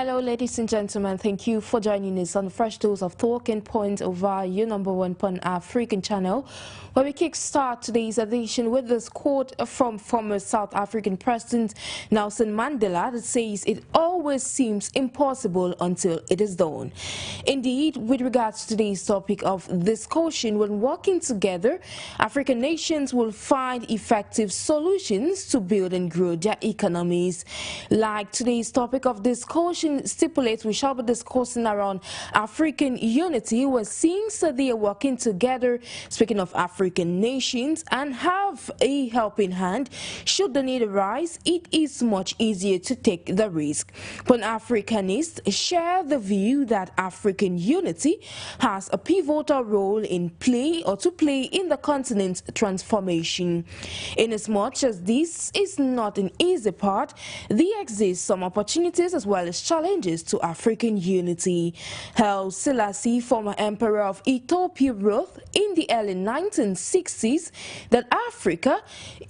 Hello, ladies and gentlemen. Thank you for joining us on Fresh Dose of Talking Point over your #1 Pan-African channel, where we kickstart today's edition with this quote from former South African President Nelson Mandela that says, "It always seems impossible until it is done." Indeed, with regards to today's topic of discussion, when working together, African nations will find effective solutions to build and grow their economies. Like today's topic of discussion stipulates, we shall be discussing around African unity, where since they are working together, speaking of African nations, and have a helping hand, should the need arise, it is much easier to take the risk. Pan-Africanists share the view that African unity has a pivotal role in to play in the continent's transformation. Inasmuch as this is not an easy part, there exist some opportunities as well as challenges to African unity. Haile Selassie, former emperor of Ethiopia, wrote in the early 1960s that Africa,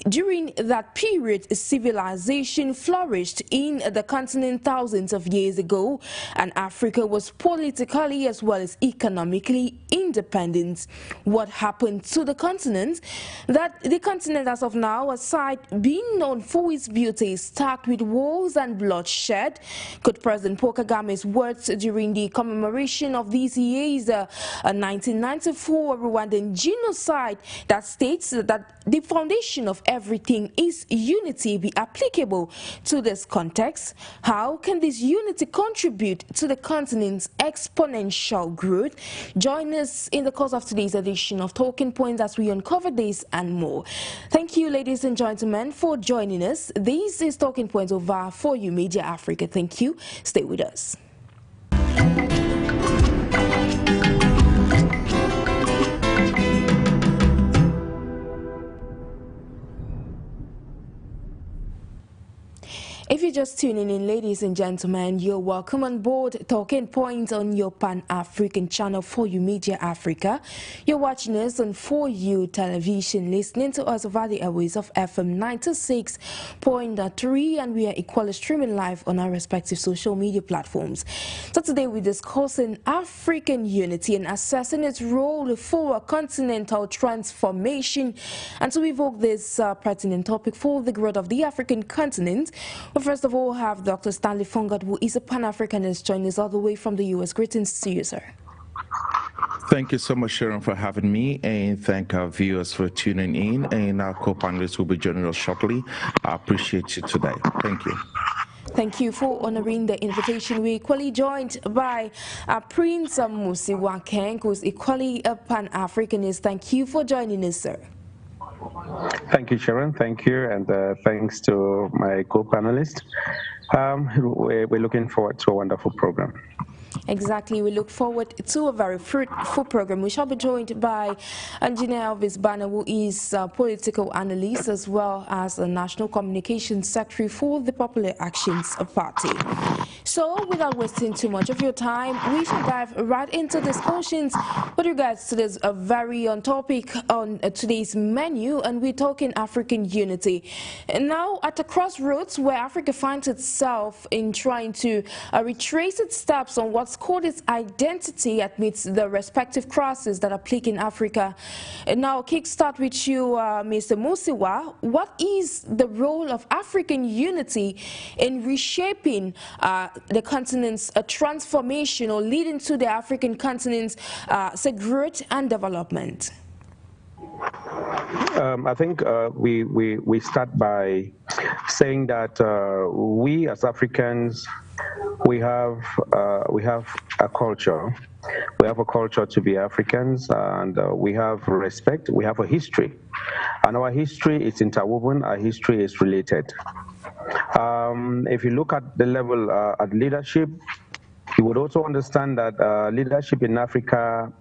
during that period, civilization flourished in the continent thousands of years ago, and Africa was politically as well as economically independent. What happened to the continent? That the continent as of now, aside being known for its beauty, is stacked with wars and bloodshed. Could President Paul Kagame's words during the commemoration of these years, 1994 Rwandan genocide, that states that the foundation of everything is unity, be applicable to this context? How can this unity contribute to the continent's exponential growth? Join us in the course of today's edition of Talking Points as we uncover this and more. Thank you, ladies and gentlemen, for joining us. This is Talking Points over for you, Media Africa. Thank you. Stay with us. If you're just tuning in, ladies and gentlemen, you're welcome on board Talking Points on your Pan-African channel, For You Media Africa. You're watching us on For You Television, listening to us over the airways of FM 96.3, and we are equally streaming live on our respective social media platforms. So today we're discussing African unity and assessing its role for a continental transformation. And to evoke this pertinent topic for the growth of the African continent, first of all, have Dr. Stanley FONGOD, who is a Pan-Africanist, joining us all the way from the U.S. Greetings to you, sir. Thank you so much, Sharon, for having me, and thank our viewers for tuning in, and our co-panelists will be joining us shortly. I appreciate you today. Thank you. Thank you for honoring the invitation. We're equally joined by Prince MUSI, who is equally a Pan-Africanist. Thank you for joining us, sir. Thank you, Sharon. Thank you, and thanks to my co-panelists. We're looking forward to a wonderful program. Exactly. We look forward to a very fruitful program. We shall be joined by Engineer ELVIS, who is a political analyst as well as a National Communications Secretary for the Popular Actions Party. So, without wasting too much of your time, we shall dive right into discussions with regards to this very on topic on today's menu, and we're talking African unity. And now, at a crossroads where Africa finds itself in trying to retrace its steps on what's called its identity amidst the respective crosses that are plaguing Africa. And now, kickstart with you, Mr. Musiwa. What is the role of African unity in reshaping the continent's transformation, or leading to the African continent's growth and development? I think we start by saying that we as Africans, we have a culture. We have a culture to be Africans, and we have respect. We have a history, and our history is interwoven. Our history is related. If you look at the level at leadership, you would also understand that leadership in Africa,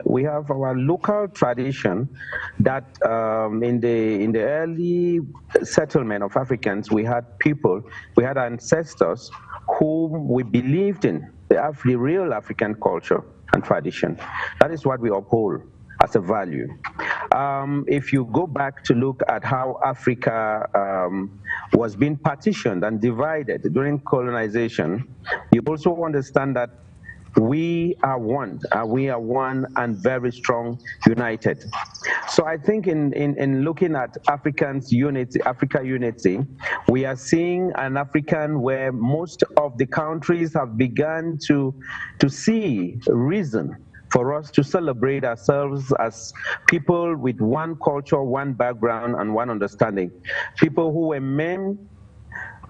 we have our local tradition that in the early settlement of Africans, we had ancestors whom we believed in, the real African culture and tradition. That is what we uphold as a value. If you go back to look at how Africa was being partitioned and divided during colonization, you also understand that we are one and very strong, united. So I think in looking at Africans unity, Africa unity, we are seeing an African where most of the countries have begun to see reason for us to celebrate ourselves as people with one culture, one background, and one understanding. People who were men,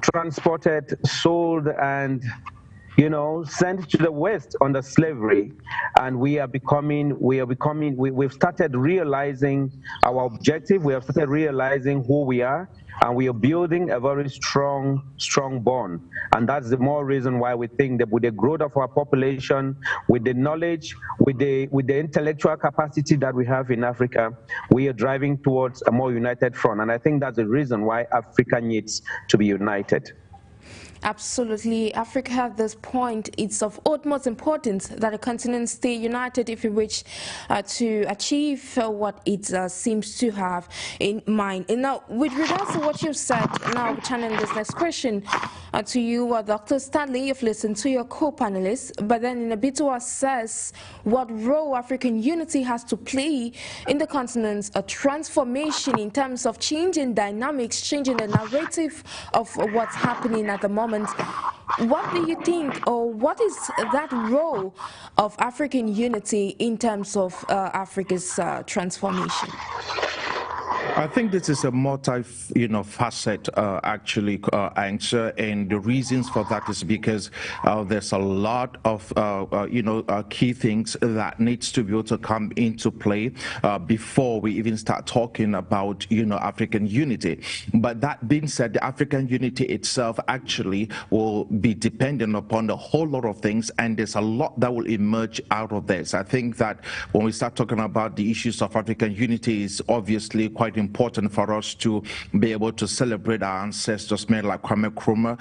transported, sold, and sent to the West under slavery, and we've started realizing our objective. We have started realizing who we are, and we are building a very strong bond. And that's the more reason why we think that with the growth of our population, with the knowledge, with the intellectual capacity that we have in Africa, we are driving towards a more united front. And I think that's the reason why Africa needs to be united. Absolutely. Africa at this point, it's of utmost importance that the continent stay united if we wish to achieve what it seems to have in mind. And now, with regards to what you've said, now channeling this next question to you, Dr. Stanley. You've listened to your co-panelists, but then in a bit to assess what role African unity has to play in the continent's transformation in terms of changing dynamics, changing the narrative of what's happening at the moment. What do you think, or what is that role of African unity in terms of Africa's transformation? I think this is a facet actually answer, and the reasons for that is because there's a lot of key things that needs to be able to come into play before we even start talking about African unity. But that being said, the African unity itself actually will be dependent upon a whole lot of things, and there's a lot that will emerge out of this. I think that when we start talking about the issues of African unity, is obviously quite important for us to be able to celebrate our ancestors, men like Kwame Nkrumah,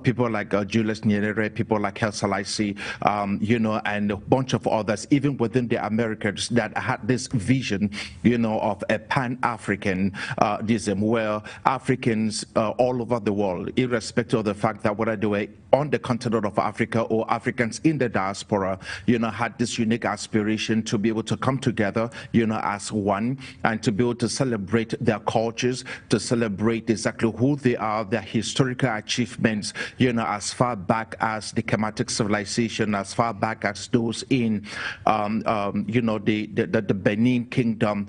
people like Julius Nyerere, people like Haile Selassie, and a bunch of others, even within the Americans, that had this vision, of a Pan-Africanism, where Africans all over the world, irrespective of the fact that whether they were on the continent of Africa or Africans in the diaspora, had this unique aspiration to be able to come together, as one, and to be able to celebrate their cultures, to celebrate exactly who they are, their historical achievements, as far back as the Kemetic civilization, as far back as those in, the Benin Kingdom,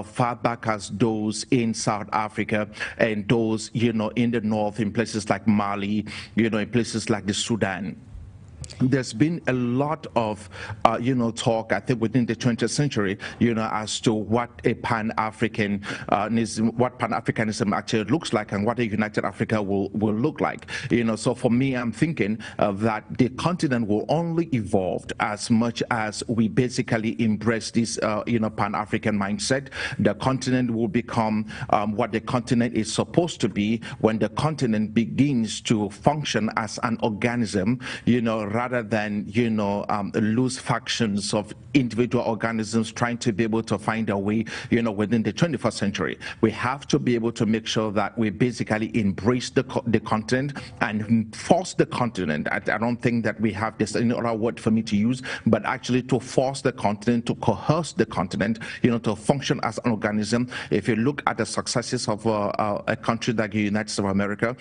far back as those in South Africa, and those, in the north, in places like Mali, in places like the Sudan. There's been a lot of, talk, I think, within the 20th century, as to what a Pan-Africanism actually looks like, and what a united Africa will look like. So for me, I'm thinking that the continent will only evolve as much as we basically embrace this, Pan-African mindset. The continent will become what the continent is supposed to be when the continent begins to function as an organism, rather than, loose factions of individual organisms trying to be able to find a way, within the 21st century. We have to be able to make sure that we basically embrace the continent and force the continent. I don't think that we have this any other word for me to use, but actually to force the continent, to coerce the continent, to function as an organism. If you look at the successes of a country like the United States of America,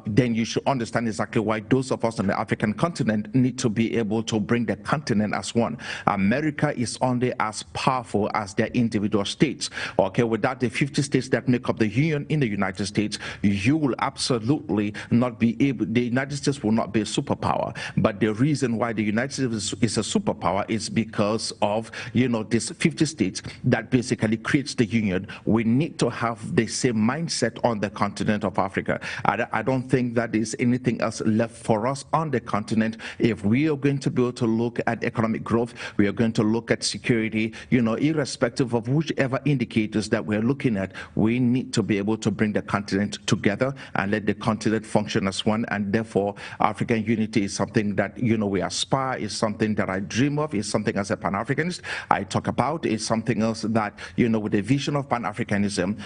then you should understand exactly why those of us on the African continent need to be able to bring the continent as one. America is only as powerful as their individual states. Okay, without the 50 states that make up the union in the United States, you will absolutely not be able, the United States will not be a superpower. But the reason why the United States is a superpower is because of, these 50 states that basically creates the union. We need to have the same mindset on the continent of Africa. I don't think that there's anything else left for us on the continent If we are going to be able to look at economic growth, we are going to look at security, irrespective of whichever indicators that we're looking at, we need to be able to bring the continent together and let the continent function as one. And therefore, African unity is something that, we aspire, is something that I dream of, is something as a Pan-Africanist I talk about, is something else that, with the vision of Pan-Africanism,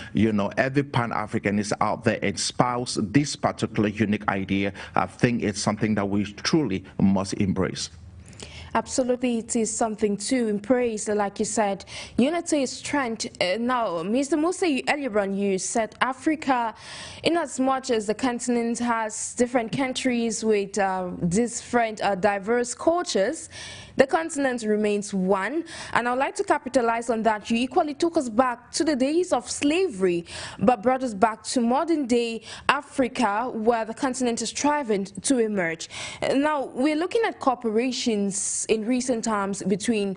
every Pan-Africanist out there espouse this particular unique idea. I think it's something that we truly must embrace. Absolutely, it is something to embrace. Like you said, unity is strength. Now, Mr. MUSI, earlier on you said Africa, in as much as the continent has different countries with different diverse cultures, the continent remains one. And I'd like to capitalize on that. You equally took us back to the days of slavery, but brought us back to modern day Africa, where the continent is striving to emerge. Now, we're looking at corporations in recent times between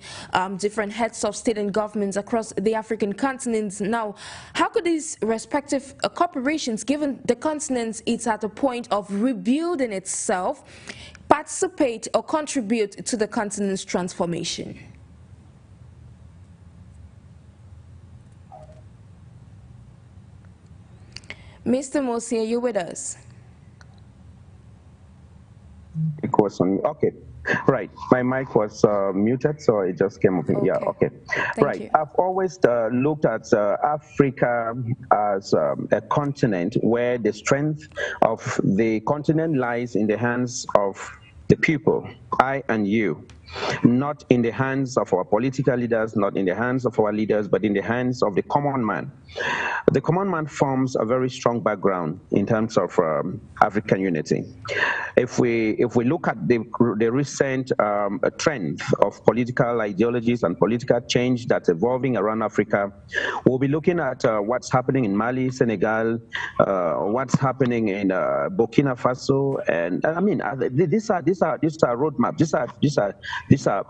different heads of state and governments across the African continent. Now, how could these respective corporations, given the continent is at a point of rebuilding itself, participate or contribute to the continent's transformation? Mr. MUSI, are you with us? It was on. Okay. Right, my mic was muted, so it just came up. Okay. Yeah, okay. Right, I've always looked at Africa as a continent where the strength of the continent lies in the hands of the people, I and you. Not in the hands of our political leaders, not in the hands of our leaders, but in the hands of the common man. The common man forms a very strong background in terms of African unity. If we look at the recent trend of political ideologies and political change that's evolving around Africa, we'll be looking at what's happening in Mali, Senegal, what's happening in Burkina Faso, and I mean these are roadmaps. These are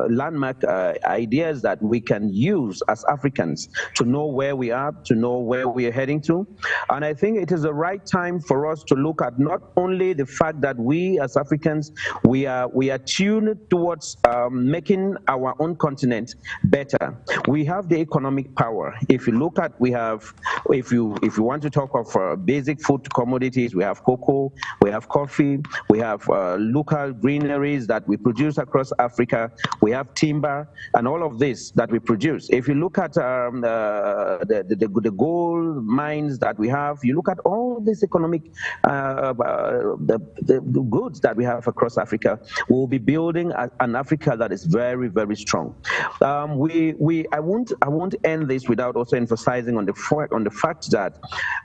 landmark ideas that we can use as Africans to know where we are, to know where we are heading to. And I think it is the right time for us to look at not only the fact that we as Africans, we are tuned towards making our own continent better. We have the economic power. If you look at, if you want to talk of basic food commodities, we have cocoa, we have coffee, we have local greeneries that we produce across Africa, we have timber, and all of this that we produce. If you look at the gold mines that we have, you look at all this economic the goods that we have across Africa, we'll be building an Africa that is very, very strong. I won't end this without also emphasizing on the fact that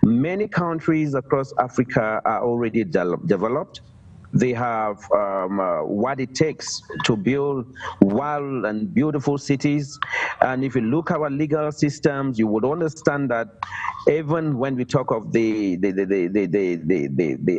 many countries across Africa are already developed. They have what it takes to build wild and beautiful cities. And if you look at our legal systems, you would understand that even when we talk of the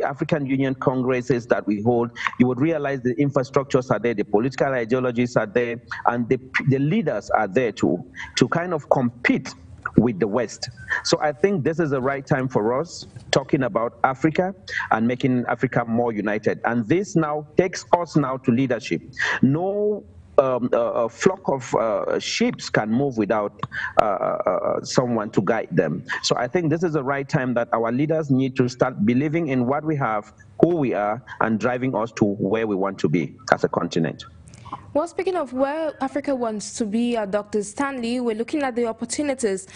African Union Congresses that we hold, you would realize the infrastructures are there, the political ideologies are there, and the leaders are there to kind of compete with the West. So I think this is the right time for us talking about Africa and making Africa more united. And this now takes us now to leadership. No a flock of sheep can move without someone to guide them. So I think this is the right time that our leaders need to start believing in what we have, who we are, and driving us to where we want to be as a continent. Well, speaking of where Africa wants to be, Dr. Stanley, we're looking at the opportunities.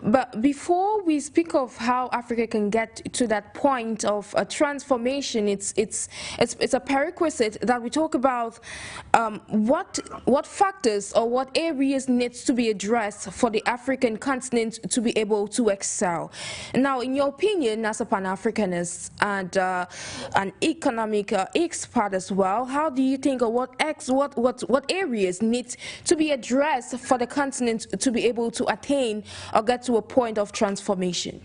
But before we speak of how Africa can get to that point of a transformation, it's a prerequisite that we talk about what factors or what areas needs to be addressed for the African continent to be able to excel. Now, in your opinion, as a Pan-Africanist and an economic expert as well, how do you think, or what areas need to be addressed for the continent to be able to attain or get to a point of transformation?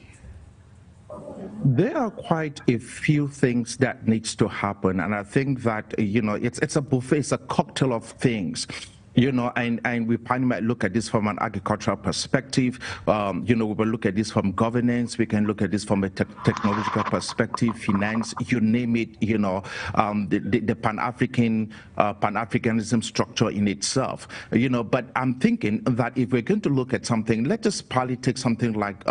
There are quite a few things that needs to happen, and I think that it's a buffet, it's a cocktail of things. You know, and we probably might look at this from an agricultural perspective. You know, we will look at this from governance. We can look at this from a technological perspective, finance, you name it. You know, the Pan-Africanism structure in itself. You know, but I'm thinking that if we're going to look at something, let us probably take something like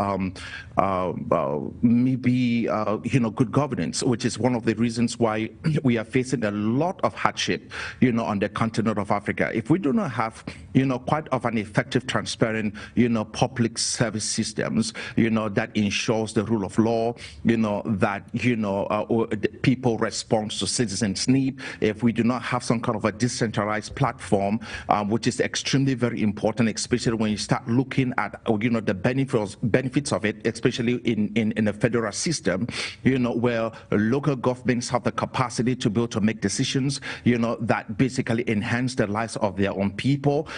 maybe you know, good governance, which is one of the reasons why we are facing a lot of hardship, you know, on the continent of Africa. If we do not have, you know, quite of an effective, transparent, you know, public service systems, you know, that ensures the rule of law, you know, that, you know, people respond to citizens' need. If we do not have some kind of a decentralized platform, which is extremely very important, especially when you start looking at, you know, the benefits of it, especially in a federal system, you know, where local governments have the capacity to be able to make decisions, you know, that basically enhance the lives of their own people.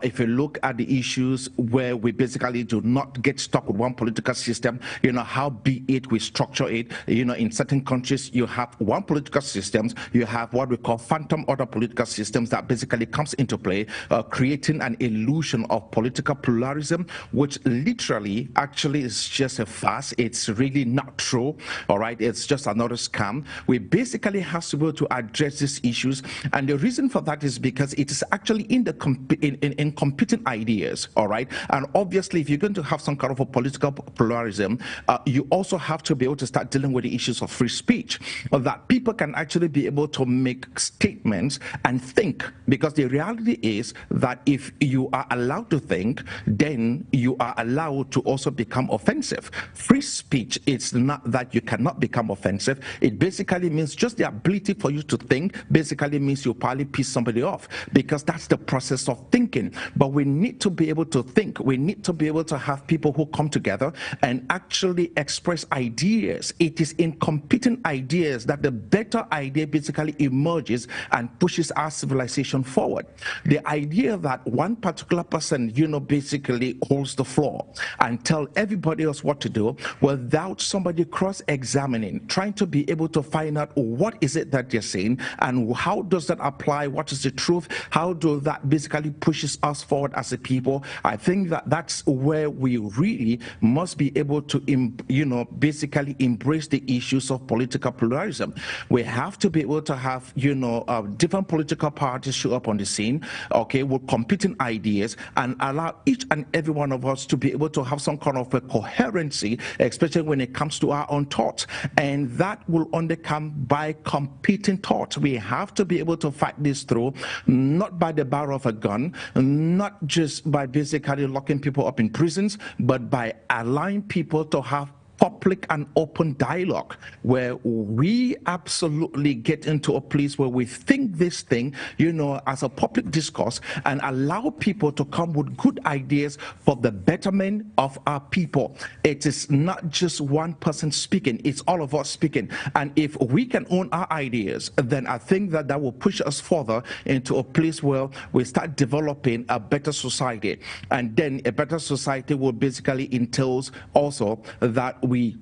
If you look at the issues where we basically do not get stuck with one political system, you know, how be it we structure it, you know, in certain countries you have one political systems, you have what we call phantom other political systems that basically comes into play, creating an illusion of political pluralism, which literally actually is just a farce. It's really not true. All right, it's just another scam. We basically have to be able to address these issues, and the reason for that is because it is actually in the in competing ideas. All right, and obviously if you're going to have some kind of a political pluralism, you also have to be able to start dealing with the issues of free speech, that people can actually be able to make statements and think, because the reality is that if you are allowed to think, then you are allowed to also become offensive. Free speech is not that you cannot become offensive. It basically means just the ability for you to think basically means you probably piss somebody off, because that's the process of thinking. But we need to be able to think. We need to be able to have people who come together and actually express ideas. It is in competing ideas that the better idea basically emerges and pushes our civilization forward. The idea that one particular person, you know, basically holds the floor and tell everybody else what to do without somebody cross-examining, trying to be able to find out what is it that they're saying and how does that apply, what is the truth, how do that basically pushes us forward as a people. I think that that's where we really must be able to, you know, basically embrace the issues of political pluralism. We have to be able to have, you know, different political parties show up on the scene, okay, with competing ideas, and allow each and every one of us to be able to have some kind of a coherency, especially when it comes to our own thoughts. And that will only come by competing thoughts. We have to be able to fight this through, not by the barrel of a gun, not just by basically locking people up in prisons, but by allowing people to have public and open dialogue where we absolutely get into a place where we think this thing, you know, as a public discourse, and allow people to come with good ideas for the betterment of our people. It is not just one person speaking, it's all of us speaking. And if we can own our ideas, then I think that that will push us further into a place where we start developing a better society. And then a better society will basically entails also that we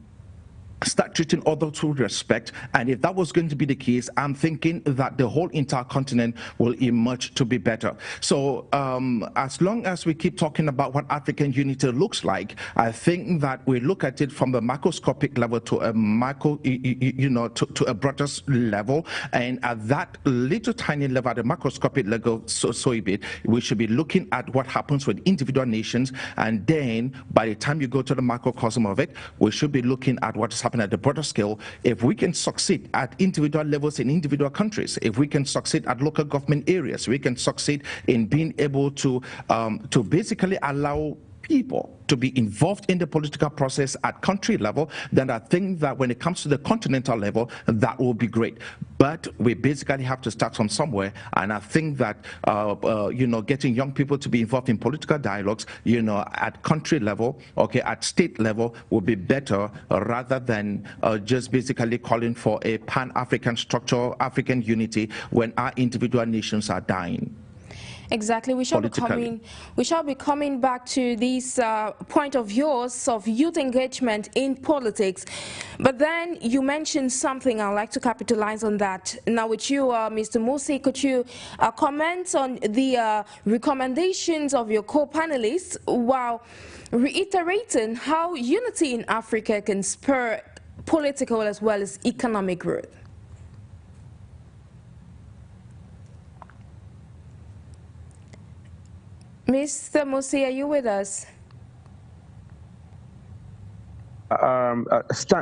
start treating others with respect. And if that was going to be the case, I'm thinking that the whole entire continent will emerge to be better. So as long as we keep talking about what African unity looks like, I think that we look at it from the macroscopic level to a micro, you know, to a broader level. And at that little tiny level, at the macroscopic level, so a bit, we should be looking at what happens with individual nations. And then by the time you go to the macrocosm of it, we should be looking at what is happening at the broader scale. If we can succeed at individual levels in individual countries, if we can succeed at local government areas, we can succeed in being able to basically allow people to be involved in the political process at country level, then I think that when it comes to the continental level, that will be great. But we basically have to start from somewhere, and I think that you know, getting young people to be involved in political dialogues, you know, at country level, okay, at state level, will be better rather than just basically calling for a pan-African structure, African unity, when our individual nations are dying. Exactly. We shall be coming back to this point of yours of youth engagement in politics. But then you mentioned something. I'd like to capitalize on that. Now with you, Mr. MUSI, could you comment on the recommendations of your co-panelists while reiterating how unity in Africa can spur political as well as economic growth? Mr. MUSI, are you with us?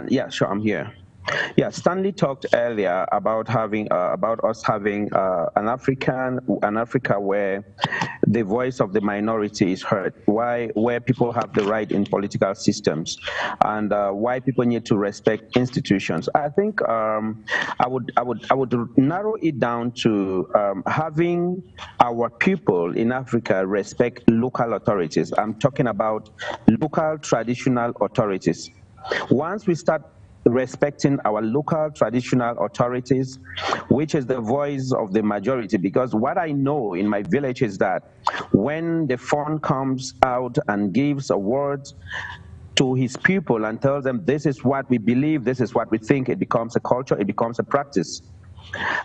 Yeah, sure, I'm here. Yeah, Stanley talked earlier about having about us having an Africa where the voice of the minority is heard, where people have the right in political systems, and why people need to respect institutions. I think I would narrow it down to having our people in Africa respect local authorities. I'm talking about local traditional authorities. Once we start respecting our local traditional authorities, which is the voice of the majority, because what I know in my village is that when the phone comes out and gives a word to his people and tells them this is what we believe, this is what we think, it becomes a culture, it becomes a practice.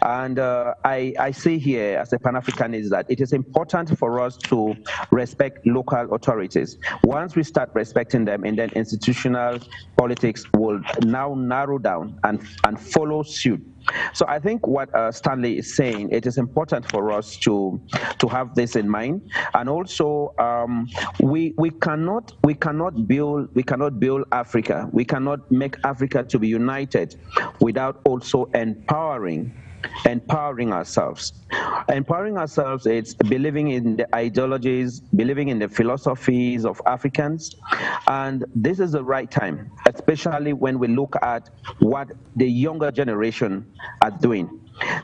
And I see here as a Pan-Africanist that it is important for us to respect local authorities. Once we start respecting them, and then institutional politics will now narrow down and follow suit. So I think what Stanley is saying, it is important for us to have this in mind. And also, we cannot build Africa. We cannot make Africa to be united without also empowering ourselves. Empowering ourselves, it's believing in the ideologies, believing in the philosophies of Africans. And this is the right time, especially when we look at what the younger generation are doing.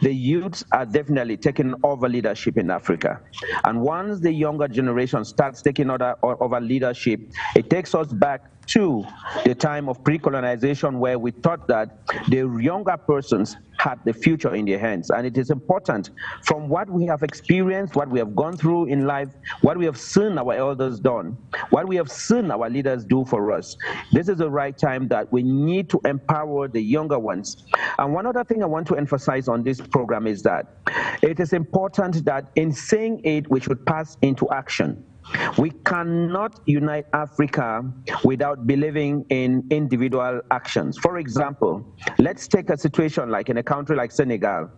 The youths are definitely taking over leadership in Africa. And once the younger generation starts taking over leadership, it takes us back to the time of pre-colonization, where we thought that the younger persons had the future in their hands. And it is important, from what we have experienced, what we have gone through in life, what we have seen our elders done, what we have seen our leaders do for us. This is the right time that we need to empower the younger ones. And one other thing I want to emphasize on this program is that it is important that in saying it, we should pass into action. We cannot unite Africa without believing in individual actions. For example, let's take a situation like in a country like Senegal.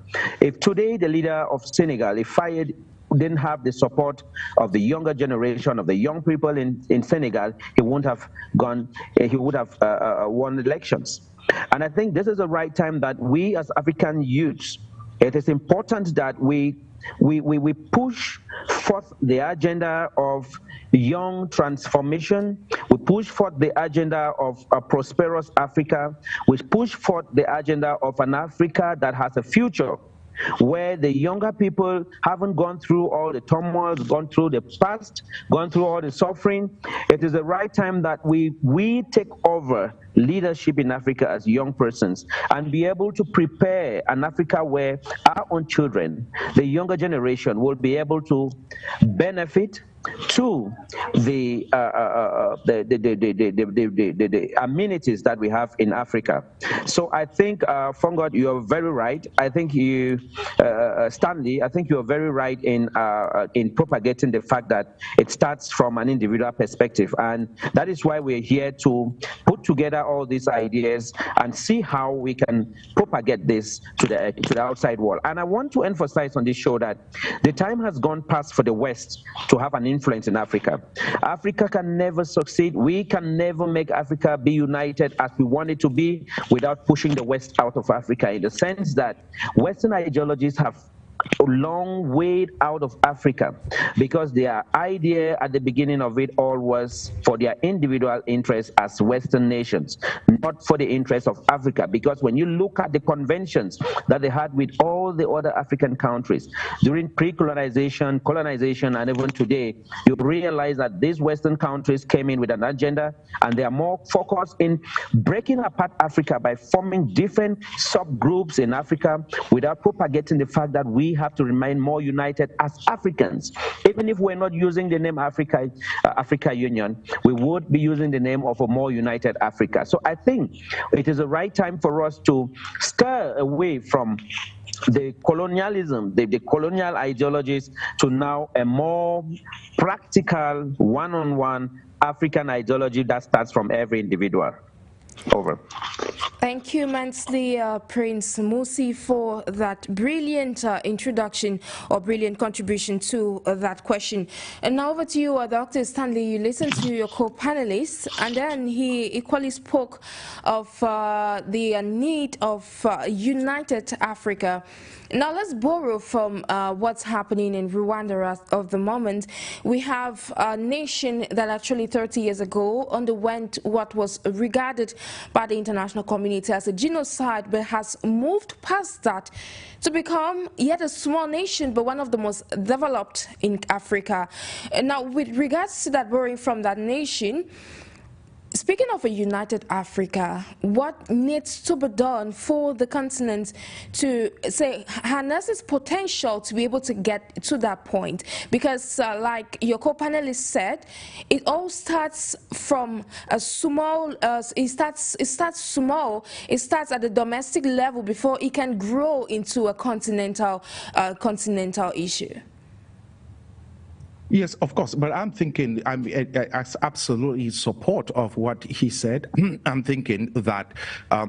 If today the leader of Senegal, if Fayed didn't have the support of the younger generation, of the young people in Senegal, he wouldn't have gone, he would have won elections. And I think this is the right time that we as African youths, it is important that we push forth the agenda of young transformation. We push forth the agenda of a prosperous Africa. We push forth the agenda of an Africa that has a future, where the younger people haven't gone through all the turmoils, gone through the past, gone through all the suffering. It is the right time that we take over leadership in Africa as young persons and be able to prepare an Africa where our own children, the younger generation, will be able to benefit to the amenities that we have in Africa. So I think, FONGOD, you are very right. I think you, Stanley, I think you are very right in propagating the fact that it starts from an individual perspective, and that is why we're here to put together all these ideas and see how we can propagate this to the outside world. And I want to emphasize on this show that the time has gone past for the West to have an influence in Africa. Africa can never succeed. We can never make Africa be united as we want it to be without pushing the West out of Africa, in the sense that Western ideologies have a long way out of Africa, because their idea at the beginning of it all was for their individual interests as Western nations, not for the interests of Africa. Because when you look at the conventions that they had with all the other African countries during pre-colonization, colonization, and even today, you realize that these Western countries came in with an agenda, and they are more focused in breaking apart Africa by forming different subgroups in Africa without propagating the fact that we we have to remain more united as Africans. Even if we're not using the name Africa Union, we would be using the name of a more united Africa. So I think it is the right time for us to stir away from the colonialism, the colonial ideologies, to now a more practical, one-on-one African ideology that starts from every individual. Over. Thank you immensely, Prince MUSI, for that brilliant introduction or brilliant contribution to that question. And now over to you, Dr. Stanley. You listened to your co-panelists, and then he equally spoke of the need of united Africa. Now let's borrow from what's happening in Rwanda of the moment. We have a nation that actually 30 years ago underwent what was regarded by the international community as a genocide, but has moved past that to become yet a small nation, but one of the most developed in Africa. And now with regards to that, borrowing from that nation, speaking of a united Africa, what needs to be done for the continent to, say, harness its potential to be able to get to that point? Because like your co-panelist said, it all starts from a small, it starts small, it starts at the domestic level before it can grow into a continental issue. Yes, of course, but I'm thinking, I absolutely support of what he said. I'm thinking that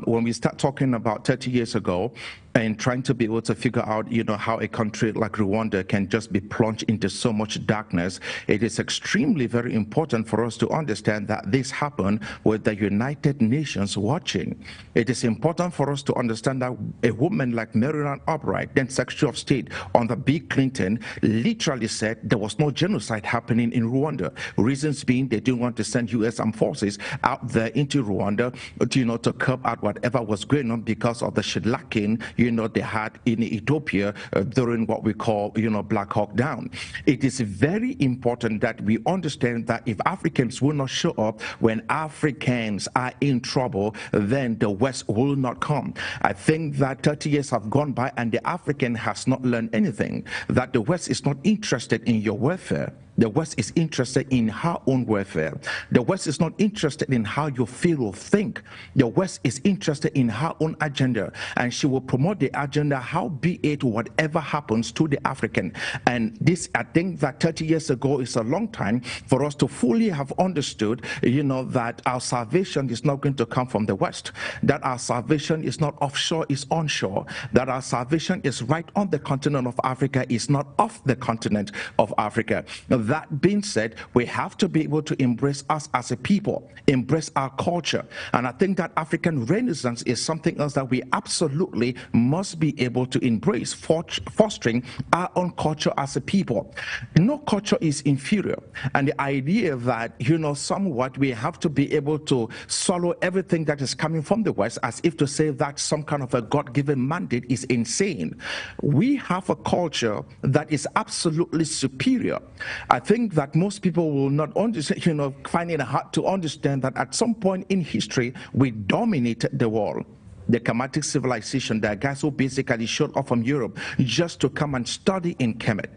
when we start talking about 30 years ago, and trying to be able to figure out, how a country like Rwanda can just be plunged into so much darkness, it is extremely very important for us to understand that this happened with the United Nations watching. It is important for us to understand that a woman like Marilyn Albright, then Secretary of State under Bill Clinton, literally said there was no genocide happening in Rwanda. Reasons being they didn't want to send U.S. armed forces out there into Rwanda, to curb out whatever was going on because of the shellacking, they had in Ethiopia during what we call, Black Hawk Down. It is very important that we understand that if Africans will not show up when Africans are in trouble, then the West will not come. I think that 30 years have gone by and the African has not learned anything, that the West is not interested in your welfare. The West is interested in her own welfare. The West is not interested in how you feel or think. The West is interested in her own agenda, and she will promote the agenda, how be it whatever happens to the African. And this, I think that 30 years ago is a long time for us to fully have understood, that our salvation is not going to come from the West, that our salvation is not offshore, it's onshore, that our salvation is right on the continent of Africa, is not off the continent of Africa. That being said, we have to be able to embrace us as a people, embrace our culture. And I think that African Renaissance is something else that we absolutely must be able to embrace, fostering our own culture as a people. No culture is inferior. And the idea that, somewhat we have to be able to swallow everything that is coming from the West as if to say that some kind of a God-given mandate is insane. We have a culture that is absolutely superior. I think that most people will not understand, find it hard to understand that at some point in history, we dominated the world. The Kemetic civilization, the guys who basically showed up from Europe just to come and study in Kemet.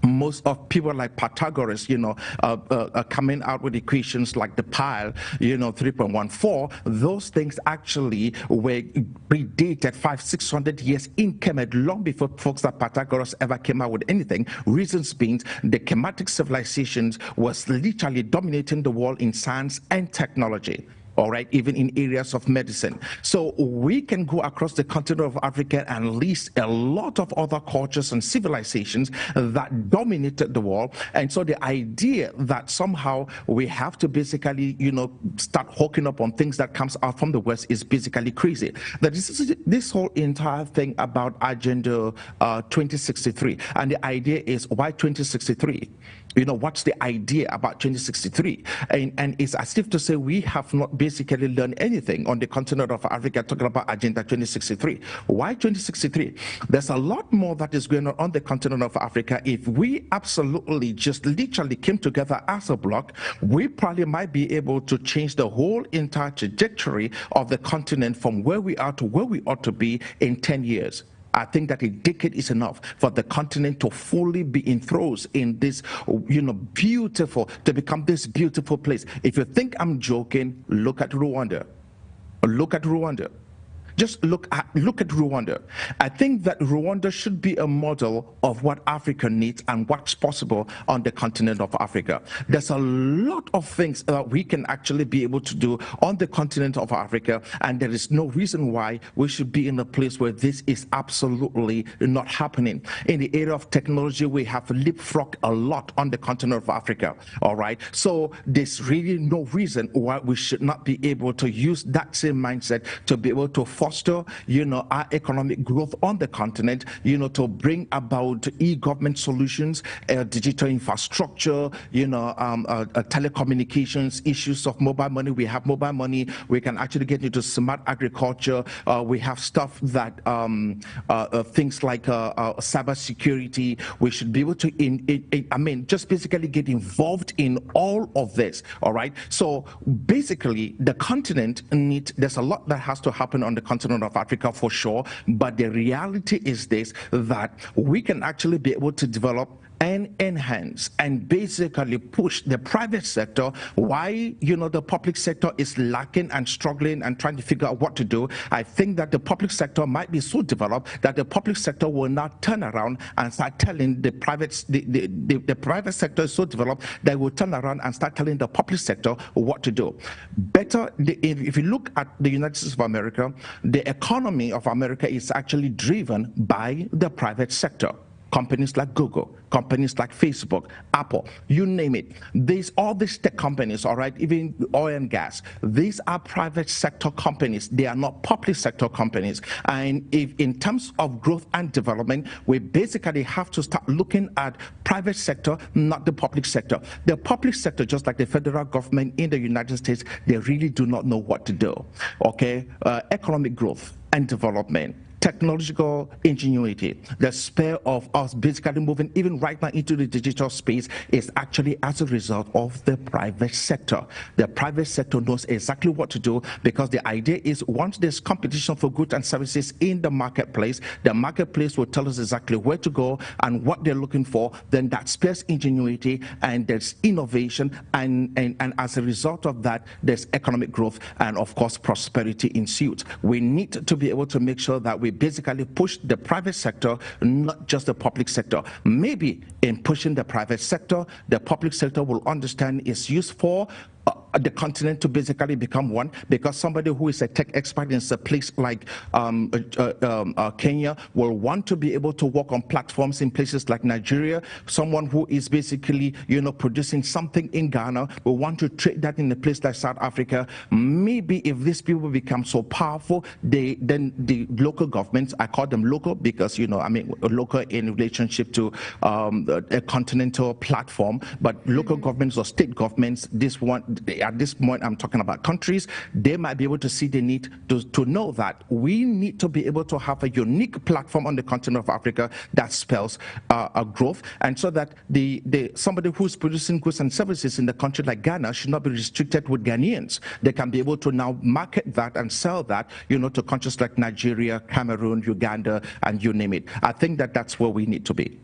Most of people like Pythagoras, coming out with equations like the pi, 3.14, those things actually were predated 500-600 years in Kemet, long before folks like Pythagoras ever came out with anything. Reasons being, the Kemetic civilizations was literally dominating the world in science and technology. All right, even in areas of medicine. So we can go across the continent of Africa and list a lot of other cultures and civilizations that dominated the world. And so the idea that somehow we have to basically, start hooking up on things that comes out from the West is basically crazy. That this whole entire thing about Agenda 2063, and the idea is why 2063? What's the idea about 2063? And it's as if to say we have not basically learned anything on the continent of Africa talking about Agenda 2063. Why 2063? There's a lot more that is going on the continent of Africa. If we absolutely just literally came together as a bloc, we probably might be able to change the whole entire trajectory of the continent from where we are to where we ought to be in 10 years. I think that a decade is enough for the continent to fully be enthroned in this, to become this beautiful place. If you think I'm joking, look at Rwanda. Look at Rwanda. Just look at Rwanda. I think that Rwanda should be a model of what Africa needs and what's possible on the continent of Africa. There's a lot of things that we can actually be able to do on the continent of Africa, and there is no reason why we should be in a place where this is absolutely not happening. In the area of technology, we have leapfrogged a lot on the continent of Africa, all right? So there's really no reason why we should not be able to use that same mindset to be able to foster, our economic growth on the continent, to bring about e-government solutions, digital infrastructure, telecommunications, issues of mobile money. We have mobile money. We can actually get into smart agriculture. We have stuff that things like cyber security. We should be able to, just basically get involved in all of this. All right. So basically, the continent there's a lot that has to happen on the continent of Africa for sure, but the reality is this, that we can actually be able to develop and enhance and basically push the private sector. Why the public sector is lacking and struggling and trying to figure out what to do. I think that the public sector might be so developed that the public sector will not turn around and start telling the private the private sector is so developed that will turn around and start telling the public sector what to do. Better, if you look at the United States of America, the economy of America is actually driven by the private sector. Companies like Google, companies like Facebook, Apple, you name it. All these tech companies, all right, even oil and gas, these are private sector companies. They are not public sector companies. And if in terms of growth and development, we basically have to start looking at private sector, not the public sector. The public sector, just like the federal government in the United States, they really do not know what to do, okay? Economic growth and development, technological ingenuity, the spur of us basically moving even right now into the digital space is actually as a result of the private sector. The private sector knows exactly what to do, because the idea is once there's competition for goods and services in the marketplace will tell us exactly where to go and what they're looking for. Then that spurs ingenuity and there's innovation, and as a result of that, there's economic growth and of course prosperity ensues. We need to be able to make sure that we basically push the private sector, not just the public sector. Maybe in pushing the private sector, the public sector will understand its use for the continent to basically become one, because somebody who is a tech expert in a place like Kenya will want to be able to work on platforms in places like Nigeria. Someone who is basically producing something in Ghana will want to trade that in a place like South Africa. Maybe if these people become so powerful, then the local governments, I call them local because local in relationship to a continental platform, but local governments or state governments, at this point I'm talking about countries, they might be able to see the need to know that we need to be able to have a unique platform on the continent of Africa that spells a growth, and so that somebody who's producing goods and services in the country like Ghana should not be restricted with Ghanaians. They can be able to now market that and sell that to countries like Nigeria, Cameroon, Uganda, and you name it. I think that that's where we need to be.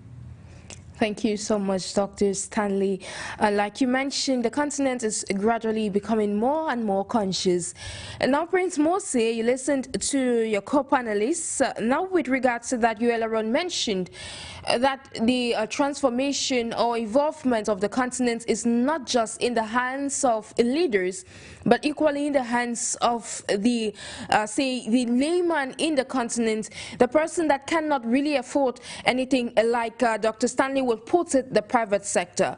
Thank you so much, Dr. Stanley. Like you mentioned, the continent is gradually becoming more and more conscious. And now, Prince MUSI, you listened to your co-panelists. Now, with regards to that, you earlier on mentioned that the transformation or evolvement of the continent is not just in the hands of leaders, but equally in the hands of the layman in the continent, the person that cannot really afford anything, like Dr. Stanley would put it, the private sector.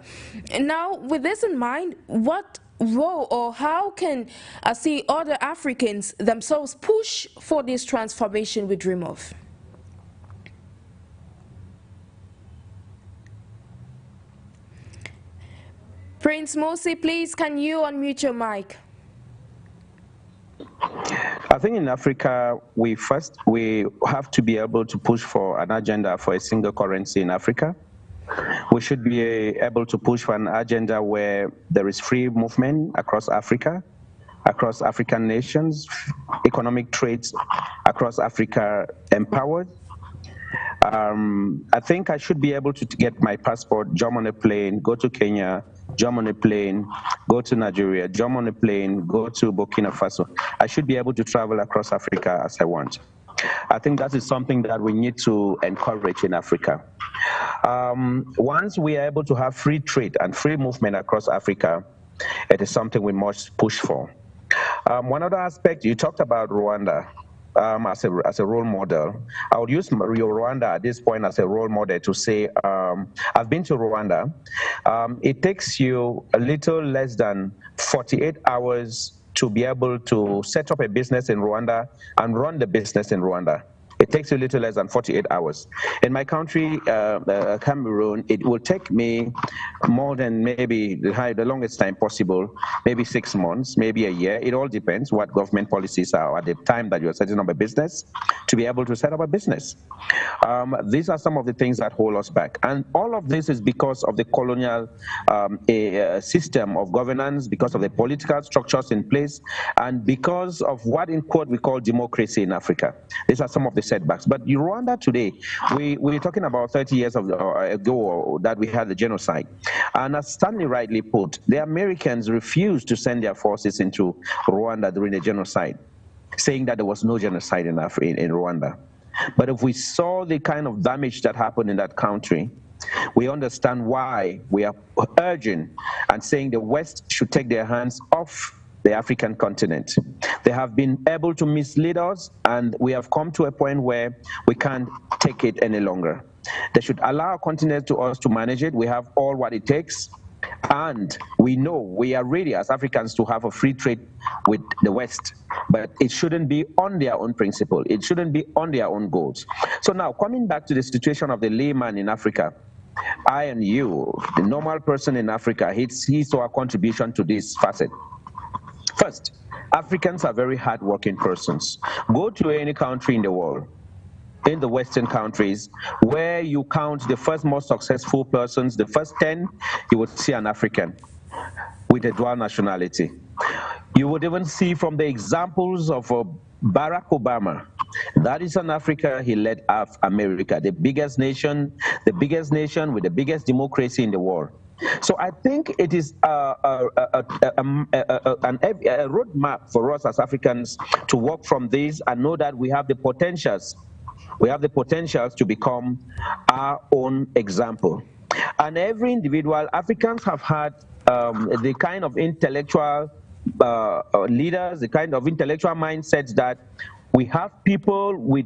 And now, with this in mind, what role or how can other Africans themselves push for this transformation we dream of? Prince MUSI, please, can you unmute your mic? I think in Africa, we have to be able to push for an agenda for a single currency in Africa. We should be able to push for an agenda where there is free movement across Africa, across African nations, economic trades across Africa empowered, I think I should be able to get my passport, jump on a plane, go to Kenya, jump on a plane, go to Nigeria, jump on a plane, go to Burkina Faso. I should be able to travel across Africa as I want. I think that is something that we need to encourage in Africa. Once we are able to have free trade and free movement across Africa, it is something we must push for. One other aspect, you talked about Rwanda. As a role model. I would use Rwanda at this point as a role model to say, I've been to Rwanda. It takes you a little less than 48 hours to be able to set up a business in Rwanda and run the business in Rwanda. It takes you a little less than 48 hours. In my country, Cameroon, it will take me more than maybe the longest time possible, maybe 6 months, maybe a year. It all depends what government policies are at the time that you're setting up a business to be able to set up a business. These are some of the things that hold us back. And all of this is because of the colonial system of governance, because of the political structures in place, and because of what in quote we call democracy in Africa. These are some of the setbacks. But in Rwanda today, we're talking about 30 years ago that we had the genocide. And as Stanley rightly put, the Americans refused to send their forces into Rwanda during the genocide, saying that there was no genocide in Rwanda. But if we saw the kind of damage that happened in that country, we understand why we are urging and saying the West should take their hands off the African continent. They have been able to mislead us, and we have come to a point where we can't take it any longer. They should allow our continent to us to manage it. We have all what it takes, and we know we are ready as Africans to have a free trade with the West, but it shouldn't be on their own principle. It shouldn't be on their own goals. So now, coming back to the situation of the layman in Africa, I and you, the normal person in Africa, he's our contribution to this facet. First, Africans are very hardworking persons. Go to any country in the world, in the Western countries, where you count the first most successful persons, the first 10, you would see an African with a dual nationality. You would even see from the examples of Barack Obama, that is an Africa, he led America, the biggest nation with the biggest democracy in the world. So I think it is a roadmap for us as Africans to work from this and know that we have the potentials. We have the potentials to become our own example. And every individual, Africans have had the kind of intellectual leaders, the kind of intellectual mindsets that we have people with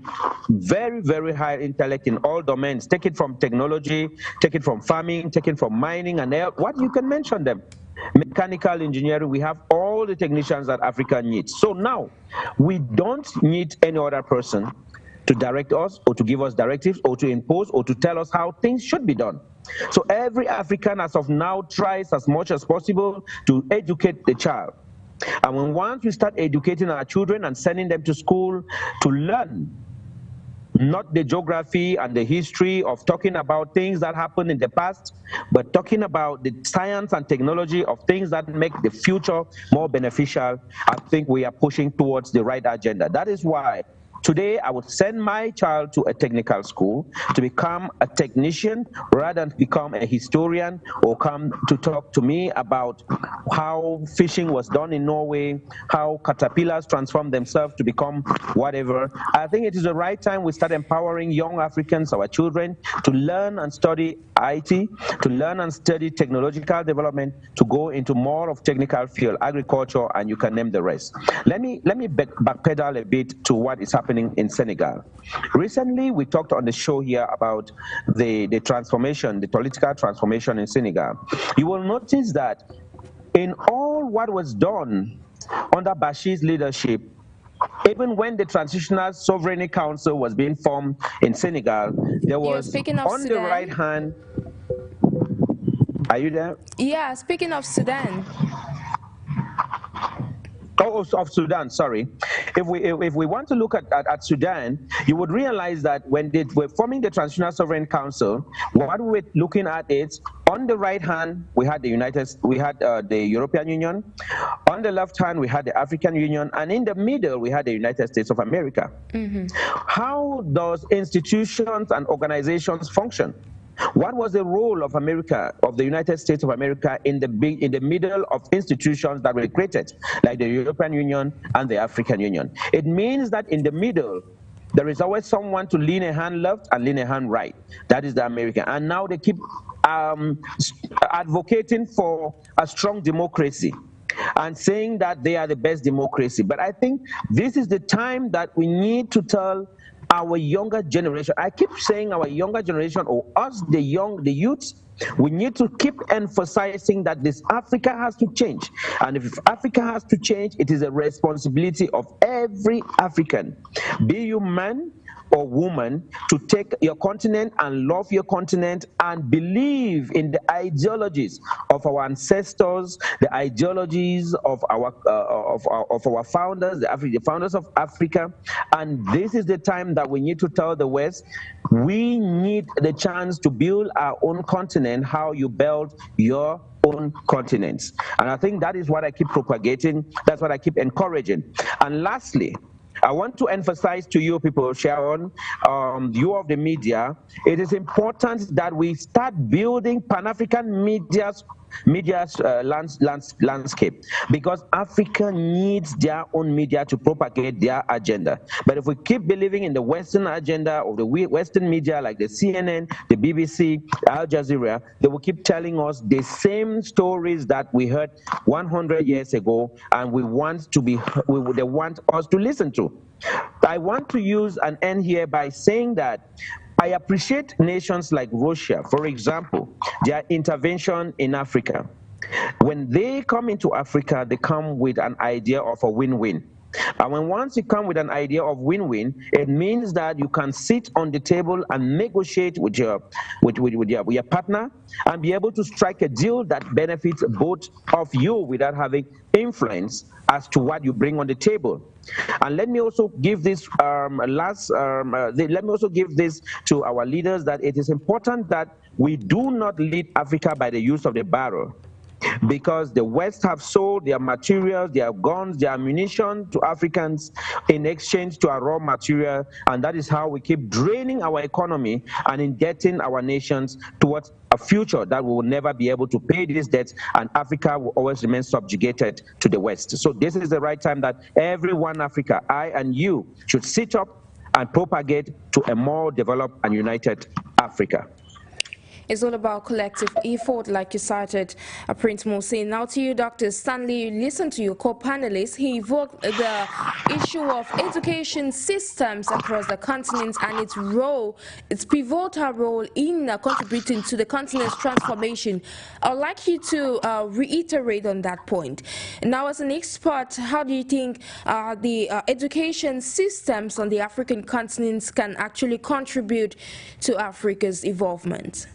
very, very high intellect in all domains. Take it from technology, take it from farming, take it from mining, and what you can mention them. Mechanical engineering, we have all the technicians that Africa needs. So now, we don't need any other person to direct us or to give us directives or to impose or to tell us how things should be done. So every African as of now tries as much as possible to educate the child. And once we start educating our children and sending them to school to learn, not the geography and the history of talking about things that happened in the past, but talking about the science and technology of things that make the future more beneficial, I think we are pushing towards the right agenda. That is why today, I would send my child to a technical school to become a technician rather than become a historian or come to talk to me about how fishing was done in Norway, how caterpillars transform themselves to become whatever. I think it is the right time we start empowering young Africans, our children, to learn and study IT, to learn and study technological development, to go into more of technical field, agriculture, and you can name the rest. Let me backpedal a bit to what is happening in Senegal. Recently, we talked on the show here about the transformation, the political transformation in Senegal. You will notice that in all what was done under Bashir's leadership, even when the Transitional Sovereignty Council was being formed in Senegal, there was on the right hand. Are you there? Yeah, speaking of Sudan. Oh, of Sudan, sorry. If we want to look at Sudan, you would realize that when they were forming the Transitional Sovereign Council, what we were looking at is On the right hand, we had the European Union. On the left hand, we had the African Union, and in the middle, we had the United States of America. How does institutions and organizations function? What was the role of America, of the United States of America, in the middle of institutions that were created, like the European Union and the African Union? It means that in the middle, there is always someone to lean a hand left and lean a hand right. That is the American. And now they keep advocating for a strong democracy and saying that they are the best democracy. But I think this is the time that we need to tell our younger generation. I keep saying our younger generation, or us, the youths, we need to keep emphasizing that this Africa has to change. And if Africa has to change, it is a responsibility of every African, be you man or woman, to take your continent and love your continent and believe in the ideologies of our ancestors, the ideologies of our founders, the founders of Africa. And this is the time that we need to tell the West, we need the chance to build our own continent, how you build your own continents. And I think that is what I keep propagating, that's what I keep encouraging. And lastly, I want to emphasize to you people, Sharon, you of the media, it is important that we start building Pan-African media's landscape, because Africa needs their own media to propagate their agenda. But if we keep believing in the Western agenda or the Western media like the CNN, the BBC, Al Jazeera, they will keep telling us the same stories that we heard 100 years ago, and they want us to listen to. I want to use an end here by saying that I appreciate nations like Russia, for example, their intervention in Africa. When they come into Africa, they come with an idea of a win-win. And once you come with an idea of win-win, it means that you can sit on the table and negotiate with your partner and be able to strike a deal that benefits both of you without having influence as to what you bring on the table. And let me also give this let me also give this to our leaders, that it is important that we do not lead Africa by the use of the barrel, because the West have sold their materials, their guns, their ammunition to Africans in exchange to our raw material, and that is how we keep draining our economy and indebting our nations towards a future that we will never be able to pay these debts, and Africa will always remain subjugated to the West. So this is the right time that everyone, Africa, I and you, should sit up and propagate to a more developed and united Africa. It's all about collective effort, like you cited, Prince MUSI. Now to you, Dr. Stanley, you listened to your co-panelists. He evoked the issue of education systems across the continent and its role, its pivotal role in contributing to the continent's transformation. I'd like you to reiterate on that point. Now, as an expert, how do you think the education systems on the African continent can actually contribute to Africa's involvement?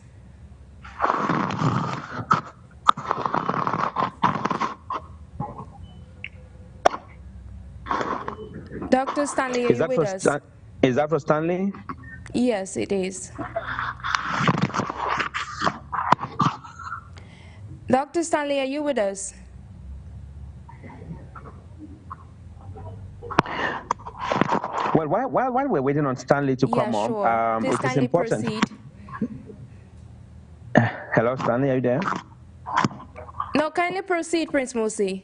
Dr. Stanley, are you with us? Is that for Stanley? Yes, it is. Dr. Stanley, are you with us? Well, while we're waiting on Stanley to come on, Please, it Stanley, is important. proceed. Hello, Stanley, are you there? No, kindly proceed, Prince MUSI.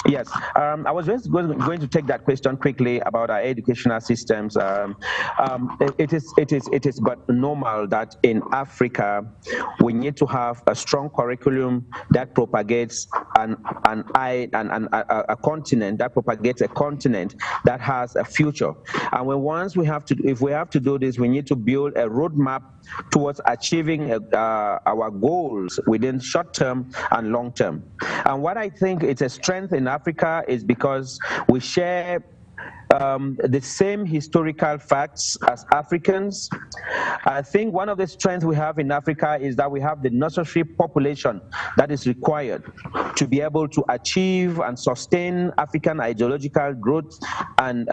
Yes, I was just going to take that question quickly about our educational systems. It is but normal that in Africa we need to have a strong curriculum that propagates a continent that propagates a continent that has a future. And if we have to do this, we need to build a roadmap towards achieving our goals within short term and long term. And what I think is a strength in Africa is because we share the same historical facts as Africans. I think one of the strengths we have in Africa is that we have the necessary population that is required to be able to achieve and sustain African ideological growth and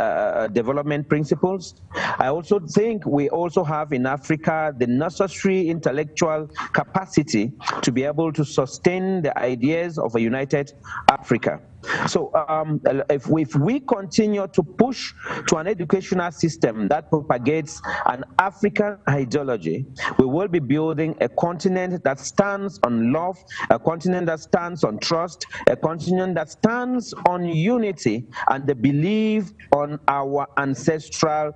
development principles. I also think we also have in Africa the necessary intellectual capacity to be able to sustain the ideas of a united Africa. So if we continue to push to an educational system that propagates an African ideology, we will be building a continent that stands on love, a continent that stands on trust, a continent that stands on unity and the belief on our ancestral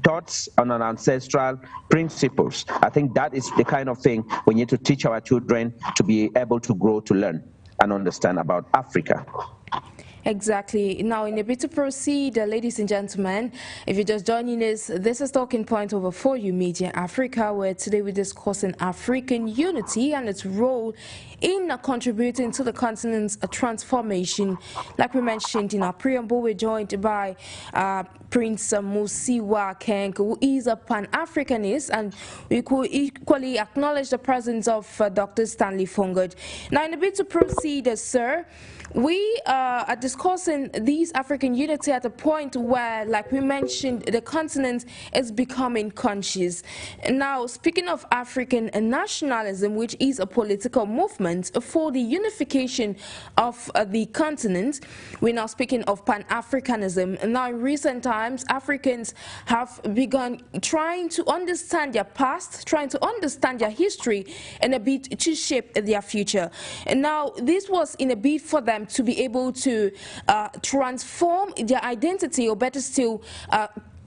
thoughts and on ancestral principles. I think that is the kind of thing we need to teach our children to be able to grow, to learn and understand about Africa. Exactly. Now, in a bit to proceed, ladies and gentlemen, if you're just joining us, this is Talking Point over 4U Media Africa, where today we're discussing African unity and its role in contributing to the continent's transformation. Like we mentioned in our preamble, we're joined by Prince MUSI NKENG, who is a Pan-Africanist, and we could equally acknowledge the presence of Dr. Stanley FONGOD. Now, in a bit to proceed, sir, we are discussing these African unity at a point where, like we mentioned, the continent is becoming conscious. Now, speaking of African nationalism, which is a political movement for the unification of the continent, we're now speaking of Pan-Africanism. Now, in recent times, Africans have begun trying to understand their past, trying to understand their history, and a bit to shape their future. And now, this was in a bid for them to be able to transform their identity, or better still,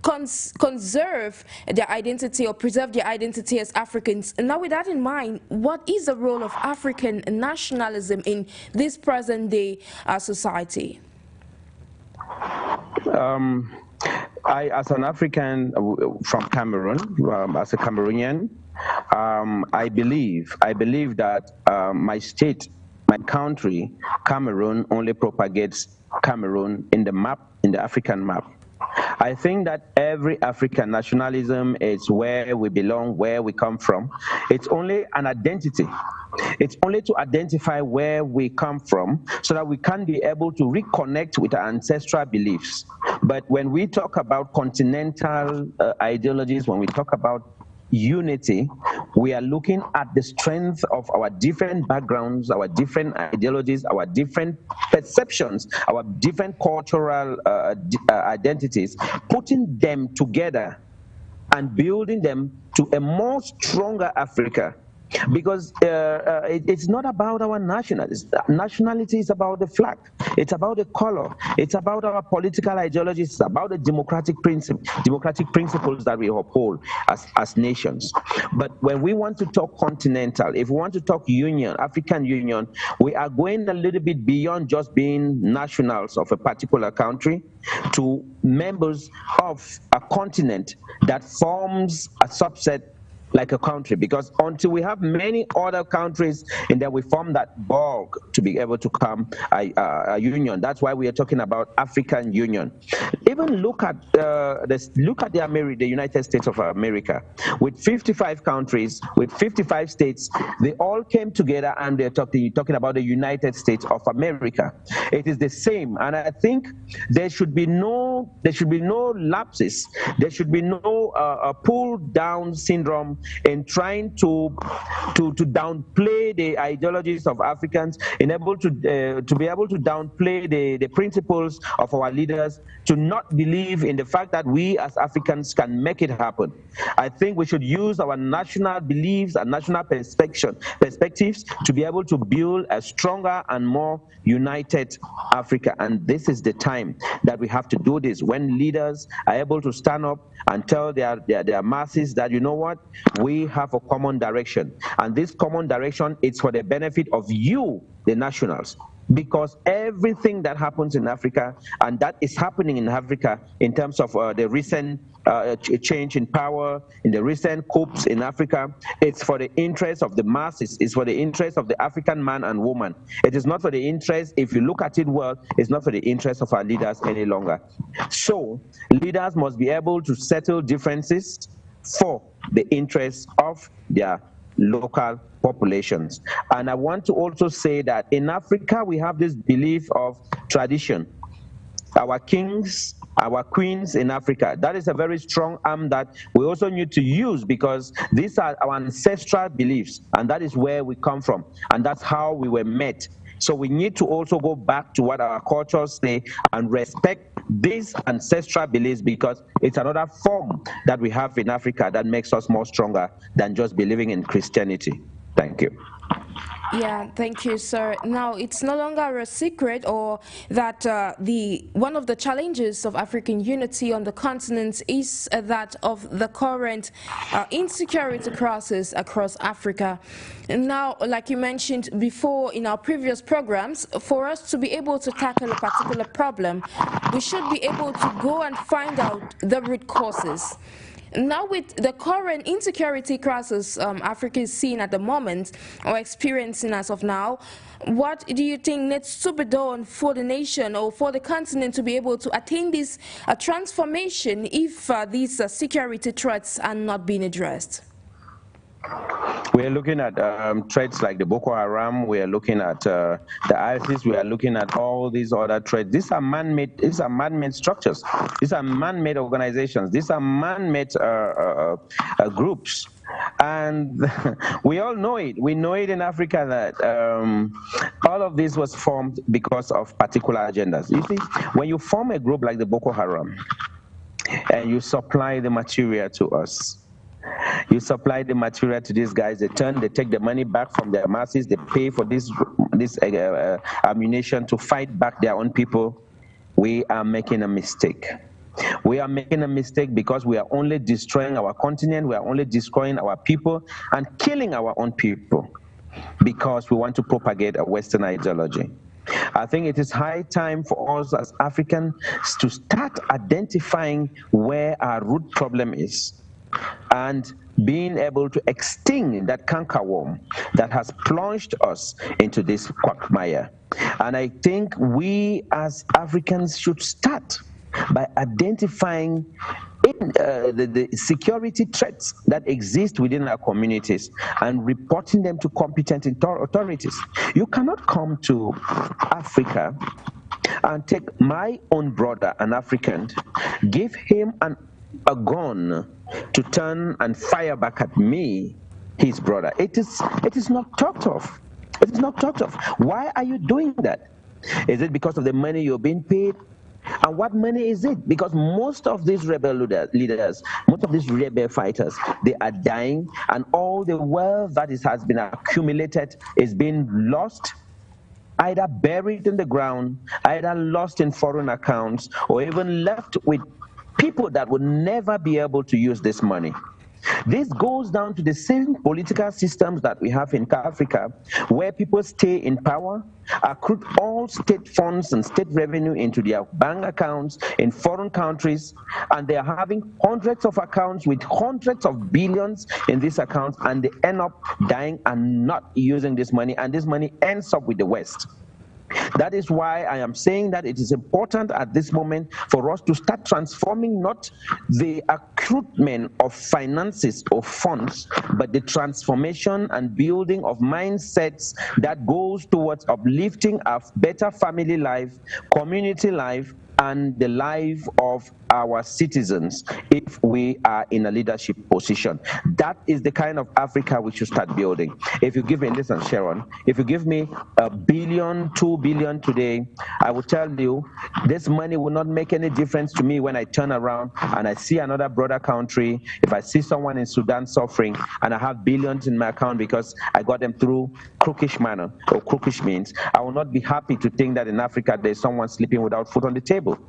conserve their identity or preserve their identity as Africans. And now, with that in mind, what is the role of African nationalism in this present day society? I, as an African from Cameroon, as a Cameroonian, I believe that my state, my country, Cameroon, only propagates Cameroon in the map, in the African map. I think that every African nationalism is where we belong, where we come from. It's only an identity. It's only to identify where we come from so that we can be able to reconnect with our ancestral beliefs. But when we talk about continental ideologies, when we talk about unity, we are looking at the strength of our different backgrounds, our different ideologies, our different perceptions, our different cultural identities, putting them together and building them to a more stronger Africa. Because it's not about our nationalism. Nationality is about the flag. It's about the color. It's about our political ideologies. It's about the democratic principles that we uphold as nations. But when we want to talk continental, if we want to talk union, African Union, we are going a little bit beyond just being nationals of a particular country to members of a continent that forms a subset like a country, because until we have many other countries and then we form that bulk to be able to come a union. That's why we are talking about African Union. Even look at the United States of America, with 55 countries, with 55 states. They all came together and they're talking about the United States of America. It is the same, and I think there should be no lapses. There should be no pull down syndrome in trying to downplay the ideologies of Africans, and to be able to downplay the principles of our leaders, to not believe in the fact that we as Africans can make it happen. I think we should use our national beliefs and national perspectives to be able to build a stronger and more united Africa. And this is the time that we have to do this, when leaders are able to stand up and tell their masses that, you know what, we have a common direction, and this common direction is for the benefit of you, the nationals. Because everything that happens in Africa, and that is happening in Africa in terms of the recent a change in power, in the recent coups in Africa. It's for the interest of the masses. It's for the interest of the African man and woman. It is not for the interest, if you look at it well, it's not for the interest of our leaders any longer. So leaders must be able to settle differences for the interests of their local populations. And I want to also say that in Africa, we have this belief of tradition. Our kings, our queens in Africa, that is a very strong arm that we also need to use, because these are our ancestral beliefs, and that is where we come from, and that's how we were met. So we need to also go back to what our cultures say and respect these ancestral beliefs, because it's another form that we have in Africa that makes us more stronger than just believing in Christianity. Thank you. Yeah, thank you, sir. Now, it's no longer a secret or that one of the challenges of African unity on the continent is that of the current insecurity crisis across Africa. And now, like you mentioned before in our previous programs, for us to be able to tackle a particular problem, we should be able to go and find out the root causes. Now, with the current insecurity crisis Africa is seeing at the moment, or experiencing as of now, what do you think needs to be done for the nation or for the continent to be able to attain this transformation if these security threats are not being addressed? We're looking at threats like the Boko Haram. We are looking at the ISIS. We are looking at all these other threats. These are man-made. These are man-made structures. These are man-made organizations. These are man-made groups, and we all know it. We know it in Africa that all of this was formed because of particular agendas. You see, when you form a group like the Boko Haram, and you supply the material to us. You supply the material to these guys, they take the money back from their masses, they pay for this ammunition to fight back their own people. We are making a mistake. We are making a mistake because we are only destroying our continent, we are only destroying our people and killing our own people because we want to propagate a Western ideology. I think it is high time for us as Africans to start identifying where our root problem is and being able to extinct that cankerworm that has plunged us into this quagmire. And I think we as Africans should start by identifying the security threats that exist within our communities and reporting them to competent authorities. You cannot come to Africa and take my own brother, an African, give him a gun to turn and fire back at me, his brother. It is not talked of. It is not talked of. Why are you doing that? Is it because of the money you're being paid? And what money is it? Because most of these rebel leaders, most of these rebel fighters, they are dying, and all the wealth that has been accumulated is being lost, either buried in the ground, either lost in foreign accounts, or even left with people that would never be able to use this money. This goes down to the same political systems that we have in Africa, where people stay in power, accrue all state funds and state revenue into their bank accounts in foreign countries, and they are having hundreds of accounts with hundreds of billions in these accounts, and they end up dying and not using this money, and this money ends up with the West. That is why I am saying that it is important at this moment for us to start transforming not the accruement of finances or funds, but the transformation and building of mindsets that goes towards uplifting a better family life, community life, and the life of our citizens if we are in a leadership position. That is the kind of Africa we should start building. If you give me, listen, Sharon, if you give me $1 billion, $2 billion today, I will tell you this money will not make any difference to me when I turn around and I see another brother country. If I see someone in Sudan suffering and I have billions in my account because I got them through crookish manner or crookish means, I will not be happy to think that in Africa there's someone sleeping without food on the table.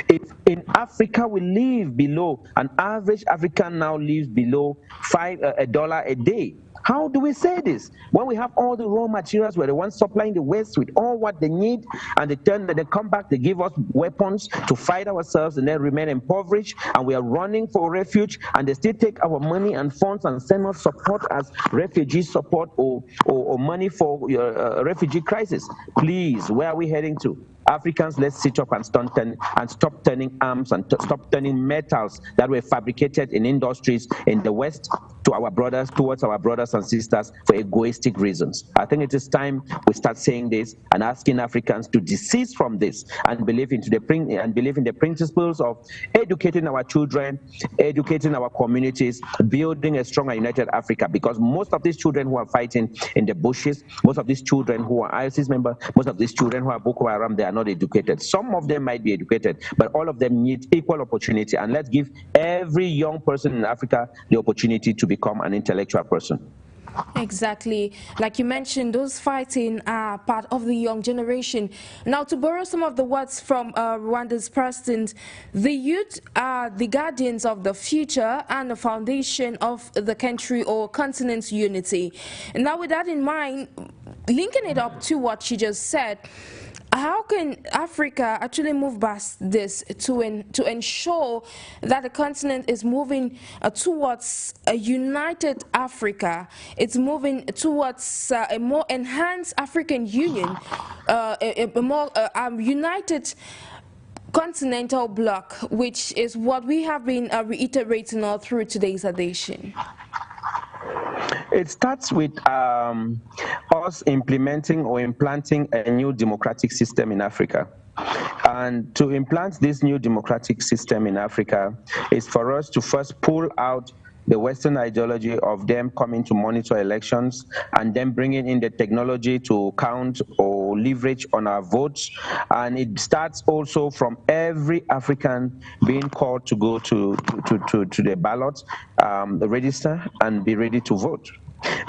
If in Africa we live below, an average African now lives below $1 a day. How do we say this? When we have all the raw materials, we're the ones supplying the West with all what they need, and they come back, they give us weapons to fight ourselves, and then remain impoverished, and we are running for refuge, and they still take our money and funds and send us support as refugee support or money for refugee crisis. Please, where are we heading to? Africans, let's sit up and stop turning arms and stop turning metals that were fabricated in industries in the West to our brothers, towards our brothers and sisters for egoistic reasons. I think it is time we start saying this and asking Africans to desist from this and believe in the principles of educating our children, educating our communities, building a strong and united Africa. Because most of these children who are fighting in the bushes, most of these children who are ISIS members, most of these children who are Boko Haram, they are not educated. Some of them might be educated, but all of them need equal opportunity. And let's give every young person in Africa the opportunity to become an intellectual person. Exactly. Like you mentioned, those fighting are part of the young generation. Now, to borrow some of the words from Rwanda's president, the youth are the guardians of the future and the foundation of the country or continent's unity. And now, with that in mind, linking it up to what she just said, how can Africa actually move past this to ensure that the continent is moving towards a united Africa? It's moving towards a more enhanced African Union, a more united continental bloc, which is what we have been reiterating all through today's edition. It starts with us implementing or implanting a new democratic system in Africa. And to implant this new democratic system in Africa is for us to first pull out the Western ideology of them coming to monitor elections and then bringing in the technology to count or leverage on our votes. And it starts also from every African being called to go to the ballot, the register, and be ready to vote.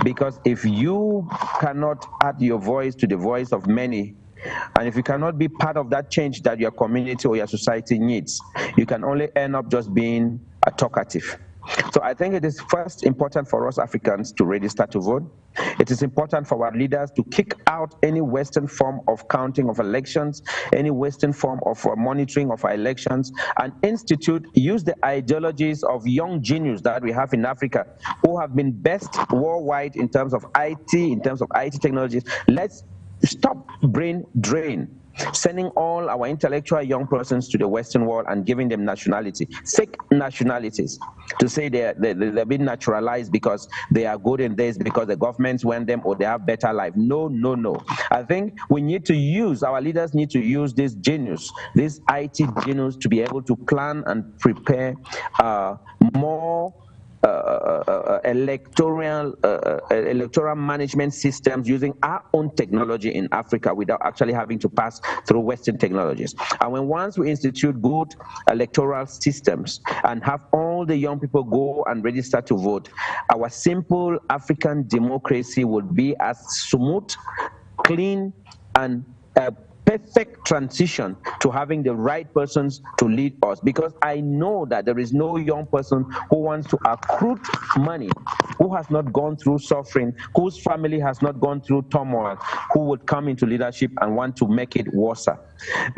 Because if you cannot add your voice to the voice of many, and if you cannot be part of that change that your community or your society needs, you can only end up just being a talkative. So I think it is first important for us Africans to register to vote. It is important for our leaders to kick out any Western form of counting of elections, any Western form of monitoring of our elections, and use the ideologies of young genius that we have in Africa who have been best worldwide in terms of IT technologies. Let's stop brain drain, sending all our intellectual young persons to the Western world and giving them nationality, fake nationalities, to say they've been naturalized because they are good in this, because the governments want them, or they have better life. No, no, no. I think we need to use, our leaders need to use this genius, this IT genius, to be able to plan and prepare more electoral management systems using our own technology in Africa without actually having to pass through Western technologies. And once we institute good electoral systems and have all the young people go and register to vote, our simple African democracy would be as smooth, clean, and perfect transition to having the right persons to lead us. Because I know that there is no young person who wants to accrue money, who has not gone through suffering, whose family has not gone through turmoil, who would come into leadership and want to make it worse.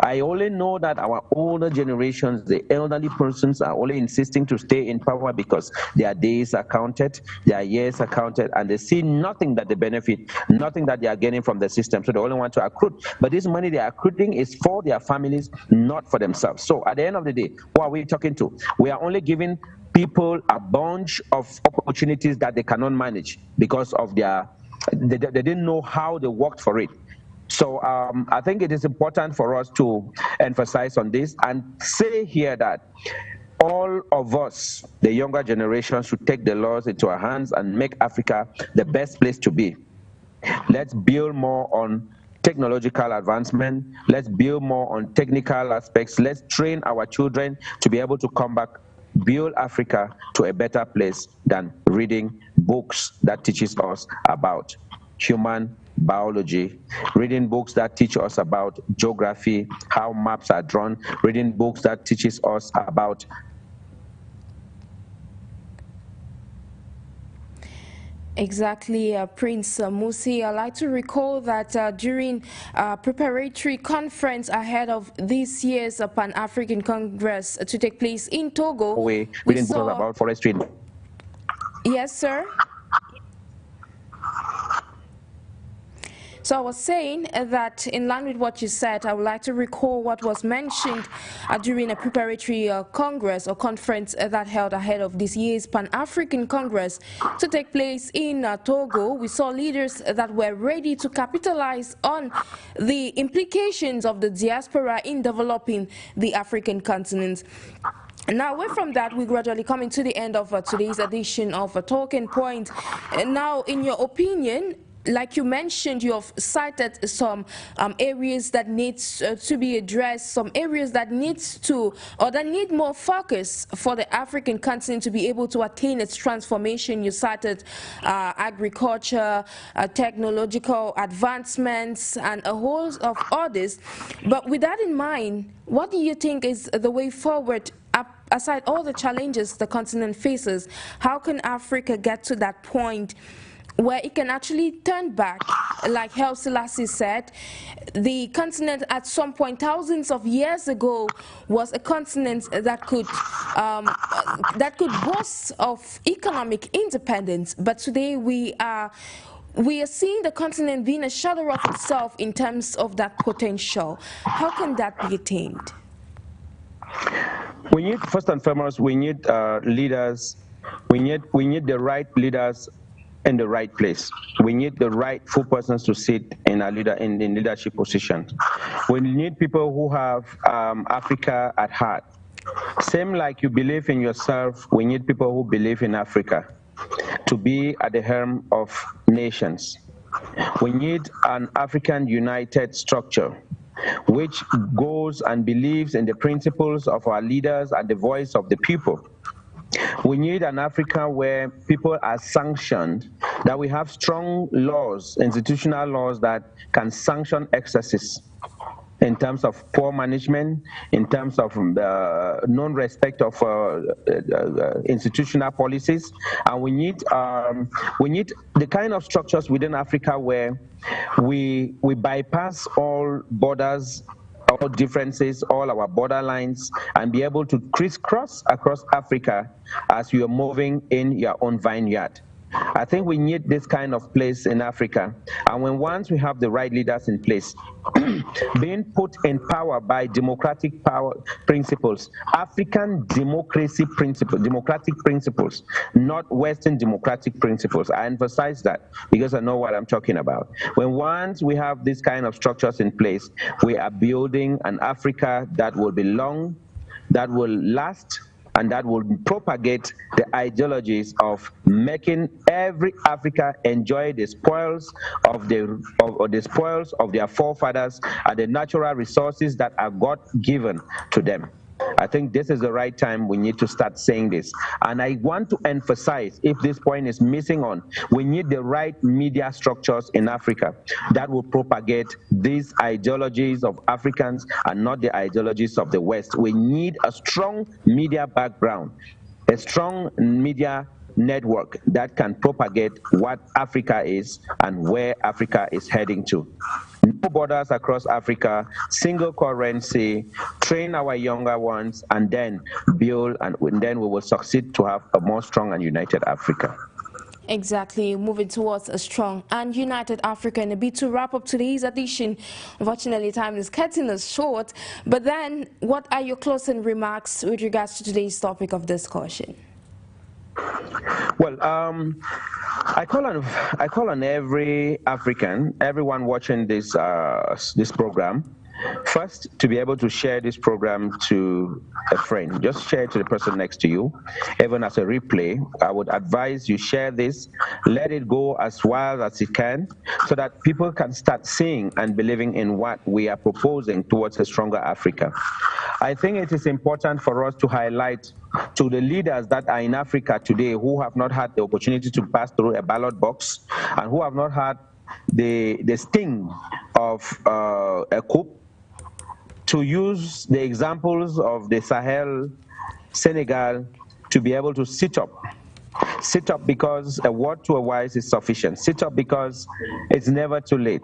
I only know that our older generations, the elderly persons, are only insisting to stay in power because their days are counted, their years are counted, and they see nothing that they benefit, nothing that they are getting from the system, so they only want to accrue. But this money they are accruing is for their families, not for themselves. So at the end of the day, who are we talking to? We are only giving people a bunch of opportunities that they cannot manage because of they didn't know how they worked for it. So I think it is important for us to emphasize on this and say here that all of us, the younger generation, should take the laws into our hands and make Africa the best place to be. Let's build more on technological advancement. Let's build more on technical aspects. Let's train our children to be able to come back, build Africa to a better place than reading books that teaches us about human biology, reading books that teach us about geography, how maps are drawn, reading books that teaches us about Exactly, Prince MUSI. I'd like to recall that during preparatory conference ahead of this year's Pan-African Congress to take place in Togo, we we didn't talk saw... about forestry. Yes, sir. So I was saying that in line with what you said, I would like to recall what was mentioned during a preparatory congress or conference that held ahead of this year's Pan-African Congress to take place in Togo. We saw leaders that were ready to capitalize on the implications of the diaspora in developing the African continent. Now, away from that, we gradually coming to the end of today's edition of Talking Point. Now, in your opinion, like you mentioned, you have cited some areas that needs to be addressed, some areas that needs to, or that need more focus for the African continent to be able to attain its transformation. You cited agriculture, technological advancements, and a whole of others. But with that in mind, what do you think is the way forward? Aside all the challenges the continent faces, how can Africa get to that point where it can actually turn back? Like Haile Selassie said, the continent at some point thousands of years ago was a continent that could boast of economic independence, but today we are seeing the continent being a shadow of itself in terms of that potential. How can that be attained? We need, first and foremost, we need leaders. We need the right leaders in the right place. We need the rightful persons to sit in in leadership positions. We need people who have Africa at heart. Same like you believe in yourself, we need people who believe in Africa to be at the helm of nations. We need an African united structure which goes and believes in the principles of our leaders and the voice of the people. We need an Africa where people are sanctioned, that we have strong laws, institutional laws that can sanction excesses in terms of poor management, in terms of non-respect of institutional policies. And we need the kind of structures within Africa where we bypass all borders, all differences, all our borderlines, and be able to crisscross across Africa as you are moving in your own vineyard. I think we need this kind of place in Africa. And once we have the right leaders in place, being put in power by democratic power principles, African democracy principles, democratic principles, not Western democratic principles. I emphasize that because I know what I'm talking about. Once we have these kind of structures in place, we are building an Africa that will belong, that will last, and that will propagate the ideologies of making every Africa enjoy the spoils of the spoils of their forefathers and the natural resources that are God given to them. I think this is the right time we need to start saying this. And I want to emphasize, if this point is missing on, we need the right media structures in Africa that will propagate these ideologies of Africans and not the ideologies of the West. We need a strong media background, a strong media network that can propagate what Africa is and where Africa is heading to. No borders across Africa, single currency, train our younger ones, and then build, and then we will succeed to have a more strong and united Africa. Exactly, moving towards a strong and united Africa. And a bit to wrap up today's edition, unfortunately time is cutting us short, but then what are your closing remarks with regards to today's topic of discussion? Well, I call on every African, everyone watching this this program, first to be able to share this program to a friend. Just share it to the person next to you, even as a replay. I would advise you share this, let it go as wild as it can, so that people can start seeing and believing in what we are proposing towards a stronger Africa. I think it is important for us to highlight to the leaders that are in Africa today who have not had the opportunity to pass through a ballot box and who have not had the sting of a coup, to use the examples of the Sahel, Senegal, to be able to sit up, Sit up because a word to a wise is sufficient. Sit up because it's never too late.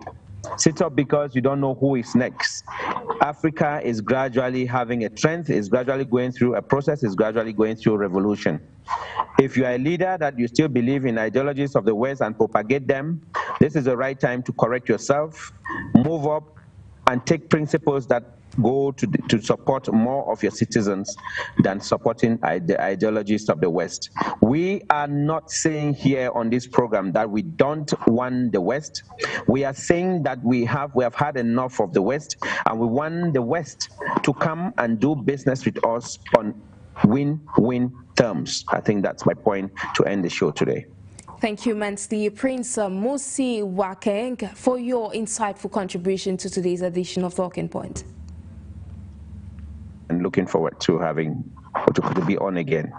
Sit up because you don't know who is next. Africa is gradually having a trend, is gradually going through a process, is gradually going through a revolution. If you are a leader that you still believe in ideologies of the West and propagate them, this is the right time to correct yourself, move up, and take principles that go to support more of your citizens than supporting the ideologies of the West. We are not saying here on this program that we don't want the West. We are saying that we have had enough of the West, and we want the West to come and do business with us on win-win terms. I think that's my point to end the show today. Thank you immensely, Prince MUSI NKENG, for your insightful contribution to today's edition of Talking Point. And looking forward to to be on again.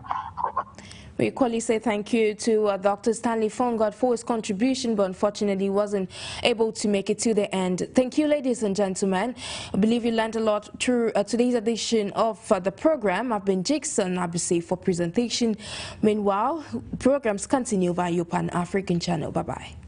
We equally say thank you to Dr. Stanley FONGOD for his contribution, but unfortunately wasn't able to make it to the end. Thank you, ladies and gentlemen. I believe you learned a lot through today's edition of the program. I've been NJIX and NABESEH for presentation. Meanwhile, programs continue via your Pan-African channel. Bye-bye.